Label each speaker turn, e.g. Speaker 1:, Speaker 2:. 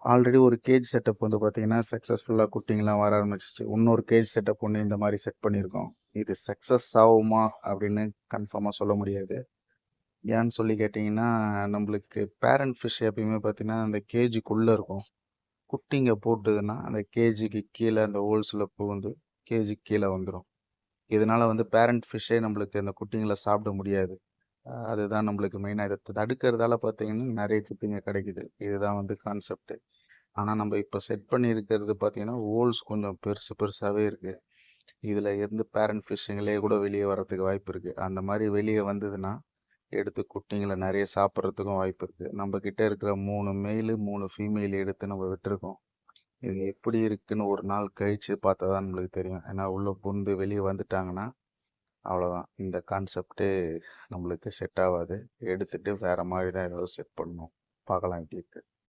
Speaker 1: Already ஒரு gauge setup வந்து பார்த்தீங்கன்னா, சக்ஸஸ்ஃபுல்லாக குட்டிங்கலாம் வர ஆரம்பிச்சிச்சு. இன்னொரு கேஜ் செட்டப் ஒண்ணு இந்த மாரி செட் பண்ணியிருக்கோம். இது சக்ஸஸ் ஆகுமா அப்படின்னு கன்ஃபார்மா சொல்ல முடியாது. ஏன்னு சொல்லி கேட்டிங்கன்னா, நம்மளுக்கு பேரண்ட் ஃபிஷ் எப்பயுமே பார்த்தீங்கன்னா, அந்த கேஜுக்குள்ள இருக்கும். குட்டிங்க போட்டுதுன்னா, அந்த கேஜுக்கு கீழ அந்த ஹோல்ஸ்ல புகுந்து கேஜுக்கு கீழ வந்துரும். இதனால வந்து பேரண்ட் ஃபிஷ்ஷே நம்மளுக்கு அந்த குட்டிங்கள சாப்பிட முடியாது. அதுதான் நம்மளுக்கு மெயினா இத தடுக்கிறதால பார்த்தீங்கன்னா, நெறைய குட்டிங்க கிடைக்குது. இதுதான் வந்து கான்செப்ட்டு. ஆனா நம்ம இப்ப செட் பண்ணியிருக்கிறது பார்த்தீங்கன்னா, ஹோல்ஸ் கொஞ்சம் பெருசு பெருசாவே இருக்கு. இதுல இருந்து பேரண்ட் ஃபிஷ்ஷுங்களே கூட வெளிய வரதுக்கு வாய்ப்பு இருக்கு. அந்த மாரி வெளிய வந்ததுன்னா, எடுத்து குட்டிங்கள நெறைய சாப்பிட்றதுக்கும் வாய்ப்பு இருக்கு. நம்ம கிட்ட இருக்கிற 3 மெயிலு, 3 ஃபீமேல் எடுத்து நம்ம விட்டுருக்கோம். இது எப்படி இருக்குன்னு ஒரு நாள் கழிச்சு பார்த்தா தான் நம்மளுக்கு தெரியும். ஏன்னா உள்ள புகுந்து வெளிய வந்துட்டாங்கன்னா, அவ்வளோதான். இந்த கான்செப்ட்டே நம்மளுக்கு செட் ஆவாது. எடுத்துட்டு வேற மாரி தான் ஏதாவது செட் பண்ணணும். பார்க்கலாம் எப்படி இருக்கு.